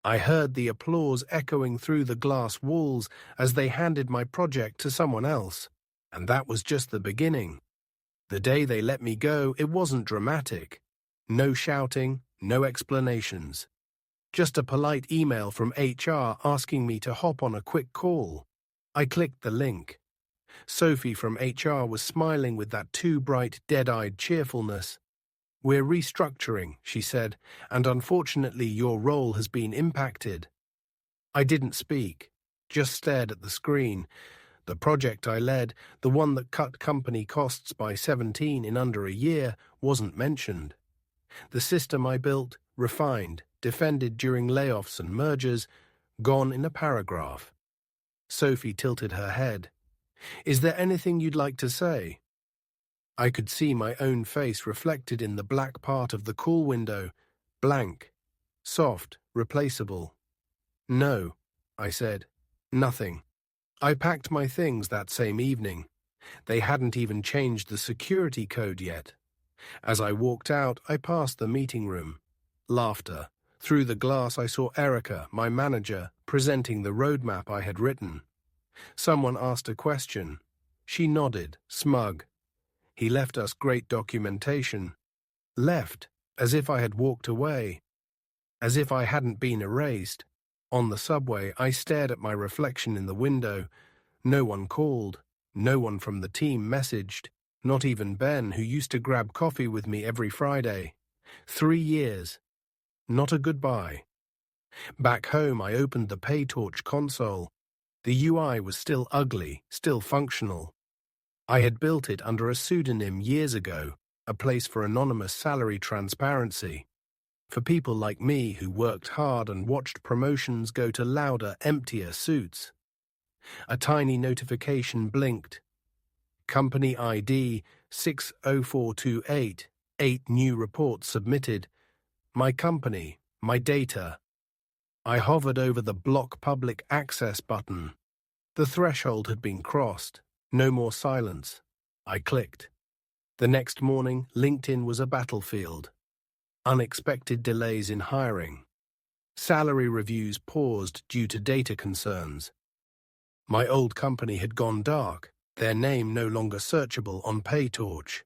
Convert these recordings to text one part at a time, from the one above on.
I heard the applause echoing through the glass walls as they handed my project to someone else. And that was just the beginning. The day they let me go, it wasn't dramatic. No shouting, no explanations. Just a polite email from HR asking me to hop on a quick call. I clicked the link. Sophie from HR was smiling with that too bright, dead-eyed cheerfulness. "We're restructuring," she said, "and unfortunately your role has been impacted." I didn't speak, just stared at the screen. The project I led, the one that cut company costs by 17 in under a year, wasn't mentioned. The system I built, refined, defended during layoffs and mergers, gone in a paragraph. Sophie tilted her head. "Is there anything you'd like to say?" I could see my own face reflected in the black part of the call window, blank, soft, replaceable. "No," I said. "Nothing." I packed my things that same evening. They hadn't even changed the security code yet. As I walked out, I passed the meeting room. Laughter. Through the glass I saw Erica, my manager, presenting the roadmap I had written. Someone asked a question. She nodded, smug. "He left us great documentation." Left, as if I had walked away. As if I hadn't been erased. On the subway, I stared at my reflection in the window. No one called. No one from the team messaged. Not even Ben, who used to grab coffee with me every Friday. 3 years. Not a goodbye. Back home, I opened the PayTorch console. The UI was still ugly, still functional. I had built it under a pseudonym years ago, a place for anonymous salary transparency. For people like me who worked hard and watched promotions go to louder, emptier suits. A tiny notification blinked. Company ID 60428, 8 new reports submitted. My company, my data. I hovered over the Block Public Access button. The threshold had been crossed. No more silence. I clicked. The next morning, LinkedIn was a battlefield. Unexpected delays in hiring. Salary reviews paused due to data concerns. My old company had gone dark, their name no longer searchable on PayTorch.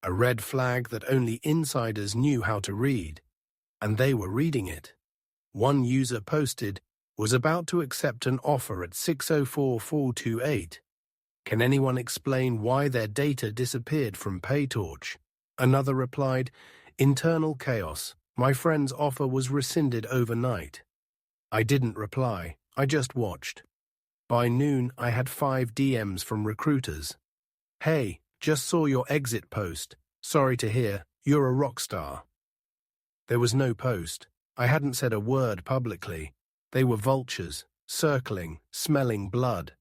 A red flag that only insiders knew how to read. And they were reading it. One user posted, "Was about to accept an offer at 604428. Can anyone explain why their data disappeared from PayTorch?" Another replied, "Internal chaos. My friend's offer was rescinded overnight." I didn't reply. I just watched. By noon, I had 5 DMs from recruiters. "Hey, just saw your exit post. Sorry to hear. You're a rock star." There was no post. I hadn't said a word publicly. They were vultures, circling, smelling blood.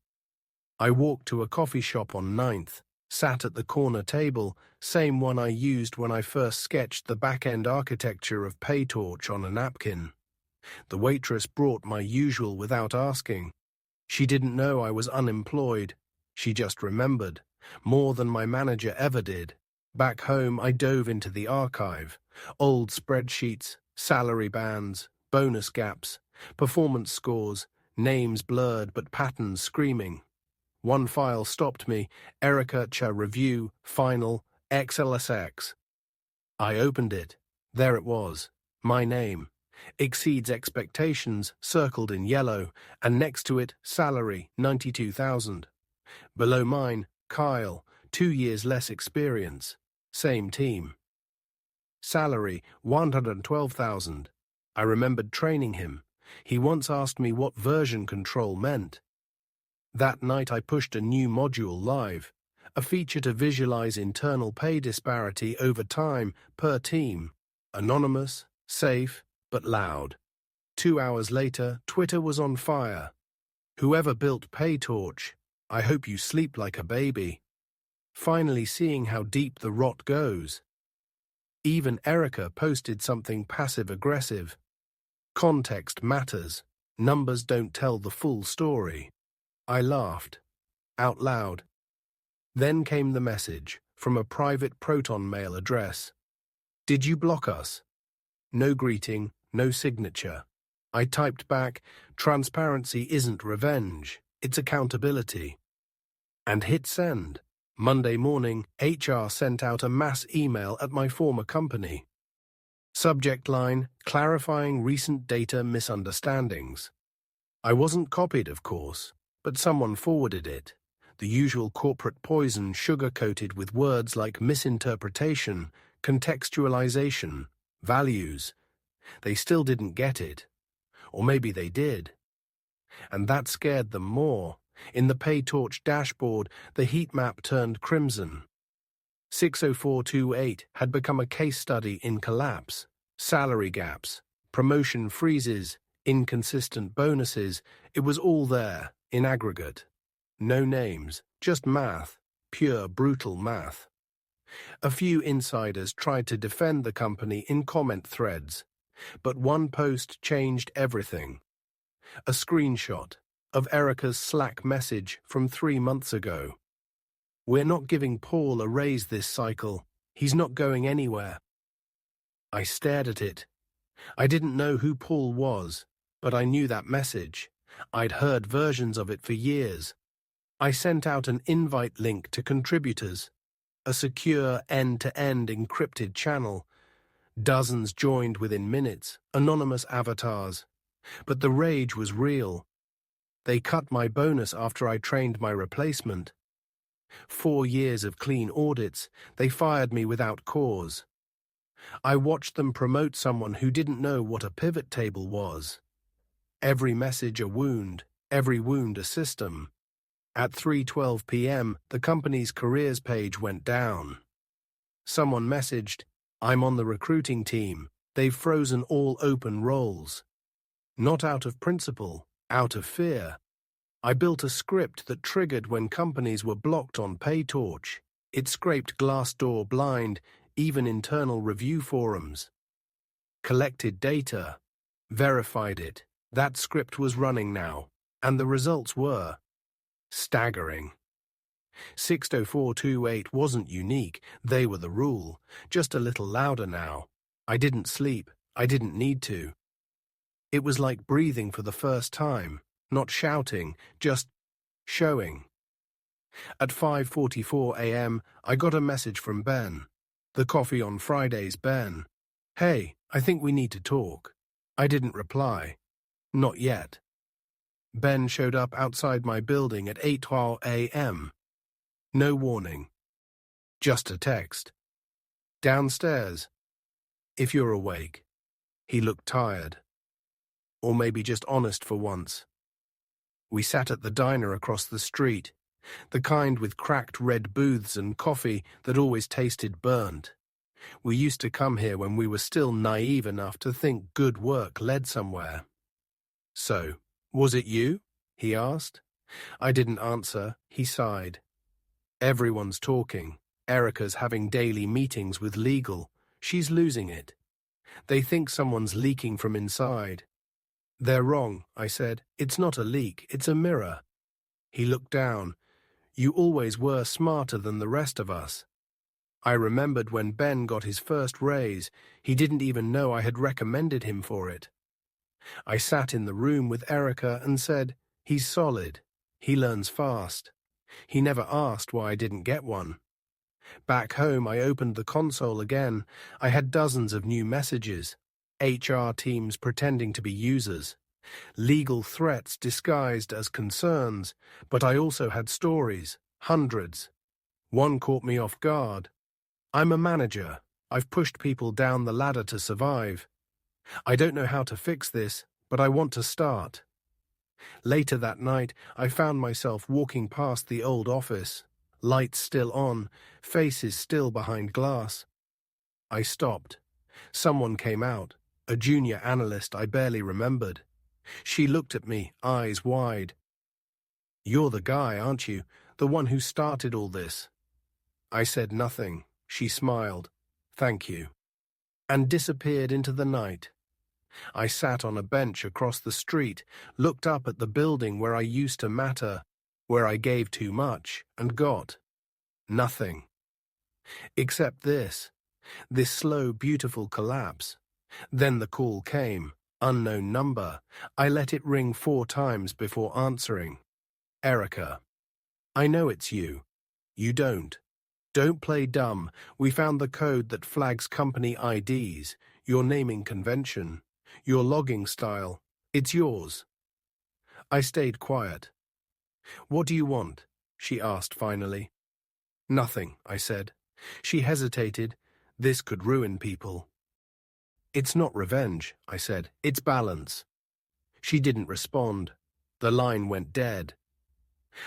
I walked to a coffee shop on 9th, sat at the corner table, same one I used when I first sketched the back-end architecture of PayTorch on a napkin. The waitress brought my usual without asking. She didn't know I was unemployed. She just remembered, more than my manager ever did. Back home, I dove into the archive. Old spreadsheets, salary bands, bonus gaps, performance scores, names blurred but patterns screaming. One file stopped me, Erica Cha Review, Final, XLSX. I opened it. There it was. My name. Exceeds expectations, circled in yellow, and next to it, salary, 92,000. Below mine, Kyle, 2 years less experience. Same team. Salary, 112,000. I remembered training him. He once asked me what version control meant. That night I pushed a new module live, a feature to visualize internal pay disparity over time per team. Anonymous, safe, but loud. 2 hours later, Twitter was on fire. "Whoever built PayTorch, I hope you sleep like a baby." Finally seeing how deep the rot goes. Even Erica posted something passive-aggressive. Context matters. Numbers don't tell the full story. I laughed. Out loud. Then came the message, from a private Proton Mail address. "Did you block us?" No greeting, no signature. I typed back, "Transparency isn't revenge, it's accountability," and hit send. Monday morning, HR sent out a mass email at my former company. Subject line, clarifying recent data misunderstandings. I wasn't copied, of course, but someone forwarded it. The usual corporate poison sugar-coated with words like misinterpretation, contextualization, values. They still didn't get it. Or maybe they did. And that scared them more. In the PayTorch dashboard, the heat map turned crimson. 60428 had become a case study in collapse, salary gaps, promotion freezes, inconsistent bonuses. It was all there, in aggregate. No names, just math, pure brutal math. A few insiders tried to defend the company in comment threads, but one post changed everything. A screenshot of Erica's Slack message from 3 months ago. "We're not giving Paul a raise this cycle. He's not going anywhere." I stared at it. I didn't know who Paul was, but I knew that message. I'd heard versions of it for years. I sent out an invite link to contributors, a secure end-to-end encrypted channel. Dozens joined within minutes, anonymous avatars. But the rage was real. They cut my bonus after I trained my replacement. 4 years of clean audits, they fired me without cause. I watched them promote someone who didn't know what a pivot table was. Every message a wound, every wound a system. At 3:12 p.m., the company's careers page went down. Someone messaged, "I'm on the recruiting team. They've frozen all open roles." Not out of principle, out of fear. I built a script that triggered when companies were blocked on PayTorch. It scraped Glassdoor blind, even internal review forums. Collected data, verified it. That script was running now, and the results were staggering. 60428 wasn't unique, they were the rule, just a little louder now. I didn't sleep, I didn't need to. It was like breathing for the first time, not shouting, just showing. At 5:44 a.m., I got a message from Ben. The Coffee on Fridays Ben. "Hey, I think we need to talk." I didn't reply. Not yet. Ben showed up outside my building at 8:12 a.m. No warning. Just a text. "Downstairs. If you're awake." He looked tired. Or maybe just honest for once. We sat at the diner across the street, the kind with cracked red booths and coffee that always tasted burnt. We used to come here when we were still naive enough to think good work led somewhere. "So, was it you?" he asked. I didn't answer. He sighed. "Everyone's talking. Erica's having daily meetings with legal. She's losing it. They think someone's leaking from inside." "They're wrong," I said. "It's not a leak, it's a mirror." He looked down. "You always were smarter than the rest of us." I remembered when Ben got his first raise, he didn't even know I had recommended him for it. I sat in the room with Erica and said, "He's solid. He learns fast." He never asked why I didn't get one. Back home, I opened the console again. I had dozens of new messages. HR teams pretending to be users. Legal threats disguised as concerns, but I also had stories, hundreds. One caught me off guard. "I'm a manager. I've pushed people down the ladder to survive. I don't know how to fix this, but I want to start." Later that night, I found myself walking past the old office, lights still on, faces still behind glass. I stopped. Someone came out, a junior analyst I barely remembered. She looked at me, eyes wide. "You're the guy, aren't you? The one who started all this?" I said nothing. She smiled. "Thank you," and disappeared into the night. I sat on a bench across the street, looked up at the building where I used to matter, where I gave too much and got nothing. Except this slow, beautiful collapse. Then the call came, Unknown number. I let it ring 4 times before answering. Erica. I know it's you. You don't. Don't play dumb. We found the code that flags company IDs, your naming convention, your logging style. It's yours. I stayed quiet. What do you want? She asked finally. Nothing, I said. She hesitated. This could ruin people. It's not revenge, I said. It's balance. She didn't respond. The line went dead.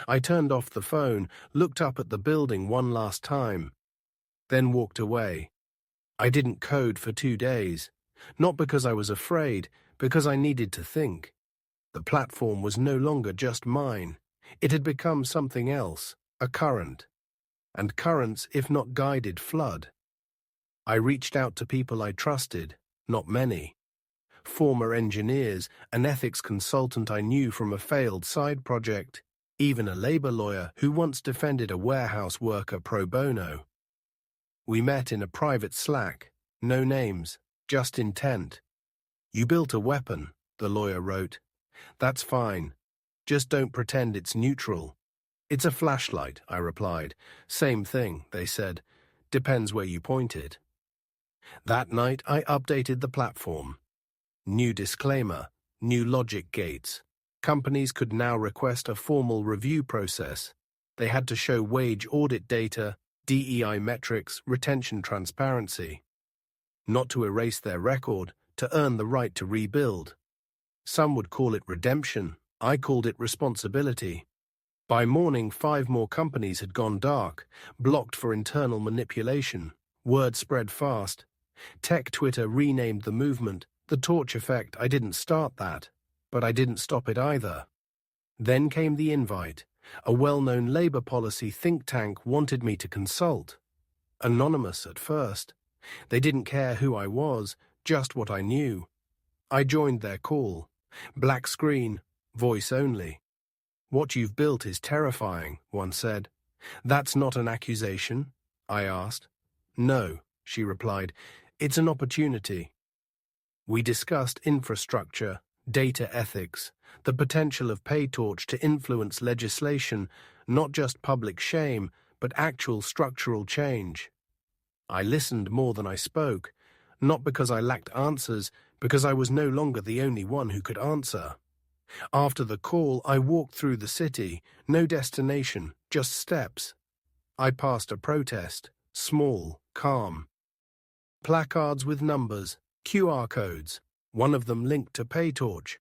I turned off the phone, looked up at the building one last time, then walked away. I didn't code for 2 days, not because I was afraid, because I needed to think. The platform was no longer just mine. It had become something else, a current. And currents, if not guided, flood. I reached out to people I trusted, not many. Former engineers, an ethics consultant I knew from a failed side project, even a labor lawyer who once defended a warehouse worker pro bono. We met in a private Slack, no names, just intent. You built a weapon, the lawyer wrote. That's fine. Just don't pretend it's neutral. It's a flashlight, I replied. Same thing, they said. Depends where you point it. That night I updated the platform. New disclaimer, new logic gates. Companies could now request a formal review process. They had to show wage audit data, DEI metrics, retention transparency. Not to erase their record, to earn the right to rebuild. Some would call it redemption. I called it responsibility. By morning, 5 more companies had gone dark, blocked for internal manipulation. Word spread fast. Tech Twitter renamed the movement. The torch effect. I didn't start that, but I didn't stop it either. Then came the invite. A well-known labor policy think tank wanted me to consult. Anonymous at first. They didn't care who I was, just what I knew. I joined their call. Black screen, voice only. What you've built is terrifying, one said. That's not an accusation, I asked. No, she replied. It's an opportunity. We discussed infrastructure, data ethics, the potential of PayTorch to influence legislation, not just public shame, but actual structural change. I listened more than I spoke, not because I lacked answers, because I was no longer the only one who could answer. After the call, I walked through the city, no destination, just steps. I passed a protest, small, calm. Placards with numbers, QR codes, one of them linked to PayTorch.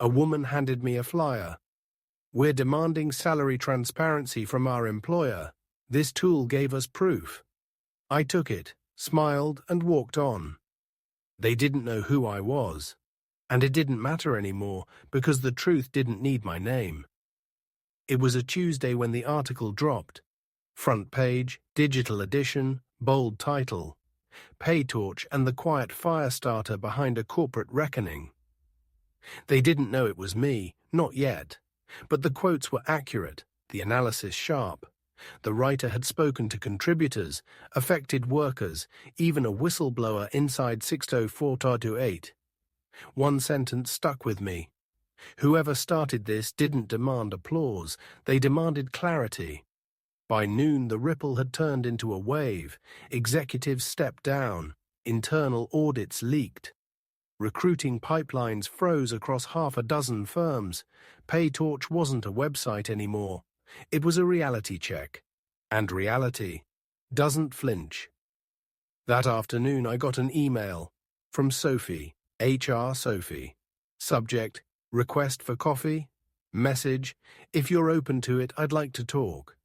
A woman handed me a flyer. We're demanding salary transparency from our employer. This tool gave us proof. I took it, smiled, and walked on. They didn't know who I was. And it didn't matter anymore because the truth didn't need my name. It was a Tuesday when the article dropped. Front page, digital edition, bold title. PayTorch and the quiet fire starter behind a corporate reckoning. They didn't know it was me, not yet. But the quotes were accurate, the analysis sharp. The writer had spoken to contributors, affected workers, even a whistleblower inside 60428. One sentence stuck with me. Whoever started this didn't demand applause, they demanded clarity. By noon, the ripple had turned into a wave. Executives stepped down. Internal audits leaked. Recruiting pipelines froze across 6 firms. PayTorch wasn't a website anymore. It was a reality check. And reality doesn't flinch. That afternoon, I got an email from Sophie, HR Sophie. Subject, request for coffee. Message, if you're open to it, I'd like to talk.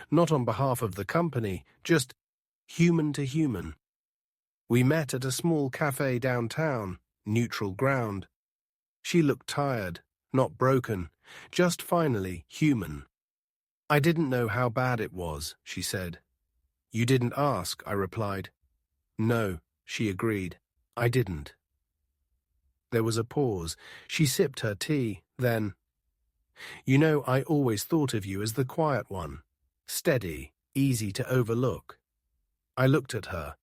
Not on behalf of the company, just human to human. We met at a small cafe downtown, neutral ground. She looked tired, not broken, just finally human. I didn't know how bad it was, she said. You didn't ask, I replied. No, she agreed. I didn't. There was a pause. She sipped her tea, then, you know, I always thought of you as the quiet one. Steady, easy to overlook. I looked at her.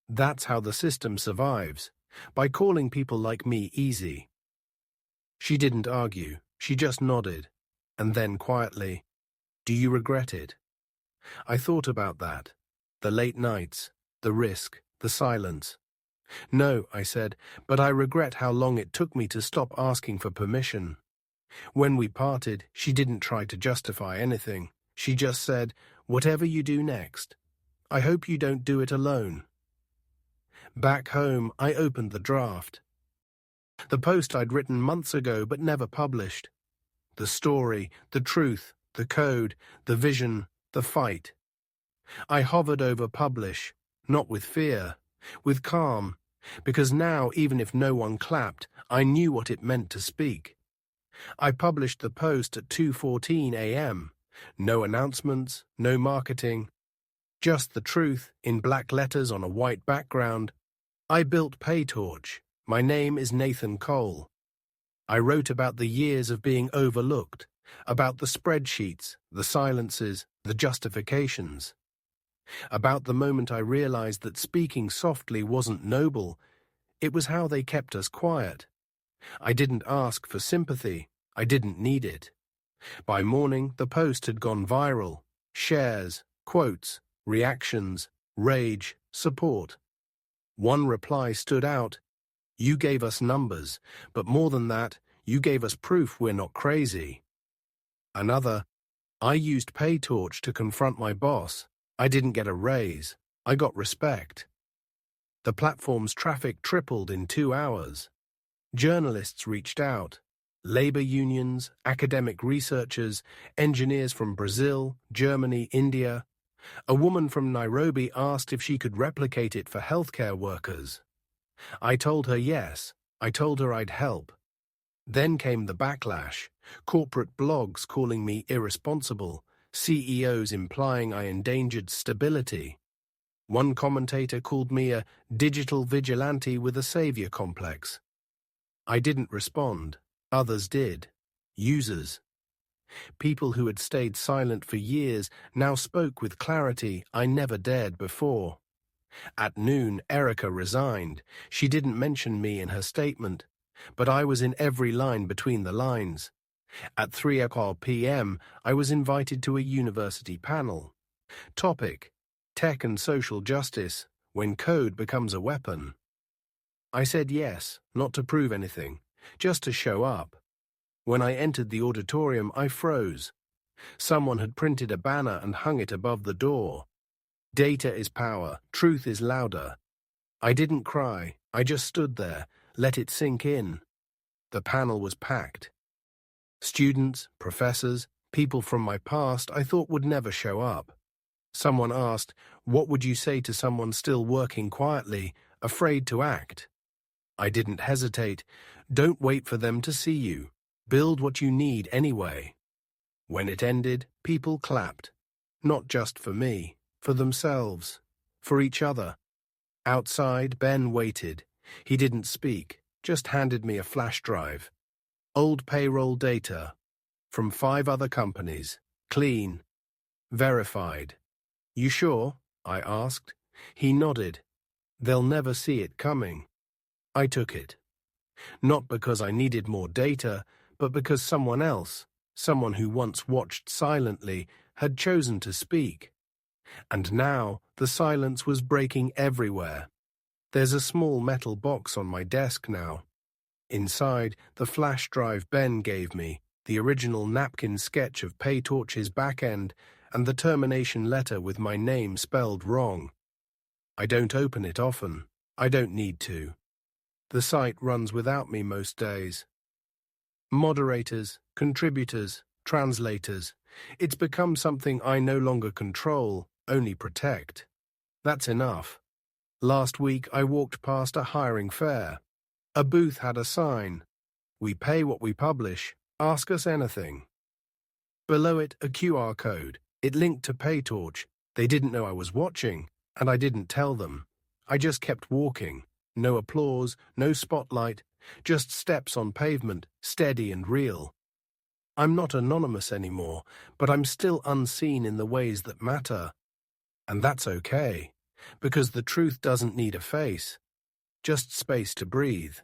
That's how the system survives. By calling people like me easy. She didn't argue, she just nodded, and then quietly, "Do you regret it?" I thought about that. The late nights, the risk, the silence. "No," I said, "but I regret how long it took me to stop asking for permission." When we parted, she didn't try to justify anything. She just said, "Whatever you do next, I hope you don't do it alone." Back home, I opened the draft. The post I'd written months ago but never published. The story, the truth, the code, the vision, the fight. I hovered over publish, not with fear, with calm, because now, even if no one clapped, I knew what it meant to speak. I published the post at 2:14 a.m. No announcements, no marketing, just the truth in black letters on a white background. I built PayTorch. My name is Nathan Cole. I wrote about the years of being overlooked, about the spreadsheets, the silences, the justifications, about the moment I realized that speaking softly wasn't noble, it was how they kept us quiet. I didn't ask for sympathy, I didn't need it. By morning, the post had gone viral. Shares, quotes, reactions, rage, support. One reply stood out. "You gave us numbers, but more than that, you gave us proof we're not crazy." Another, "I used PayTorch to confront my boss. I didn't get a raise. I got respect." The platform's traffic tripled in 2 hours. Journalists reached out. Labor unions, academic researchers, engineers from Brazil, Germany, India. A woman from Nairobi asked if she could replicate it for healthcare workers. I told her yes. I told her I'd help. Then came the backlash. Corporate blogs calling me irresponsible, CEOs implying I endangered stability. One commentator called me a digital vigilante with a savior complex. I didn't respond. Others did. Users. People who had stayed silent for years now spoke with clarity I never dared before. At noon, Erica resigned. She didn't mention me in her statement, but I was in every line between the lines. At 3 p.m., I was invited to a university panel. Topic: Tech and Social Justice, when code becomes a weapon. I said yes, not to prove anything, just to show up. When I entered the auditorium, I froze. Someone had printed a banner and hung it above the door. "Data is power, truth is louder." I didn't cry, I just stood there, let it sink in. The panel was packed. Students, professors, people from my past I thought would never show up. Someone asked, "What would you say to someone still working quietly, afraid to act?" I didn't hesitate. Don't wait for them to see you. Build what you need anyway. When it ended, people clapped. Not just for me, for themselves, for each other. Outside, Ben waited. He didn't speak, just handed me a flash drive. Old payroll data. From 5 other companies. Clean. Verified. "You sure?" I asked. He nodded. "They'll never see it coming." I took it. Not because I needed more data, but because someone else, someone who once watched silently, had chosen to speak. And now the silence was breaking everywhere. There's a small metal box on my desk now. Inside, the flash drive Ben gave me, the original napkin sketch of PayTorch's backend, and the termination letter with my name spelled wrong. I don't open it often. I don't need to. The site runs without me most days. Moderators, contributors, translators. It's become something I no longer control, only protect. That's enough. Last week I walked past a hiring fair. A booth had a sign. "We pay what we publish. Ask us anything." Below it, a QR code. It linked to PayTorch. They didn't know I was watching, and I didn't tell them. I just kept walking. No applause, no spotlight, just steps on pavement, steady and real. I'm not anonymous anymore, but I'm still unseen in the ways that matter. And that's okay, because the truth doesn't need a face. just space to breathe.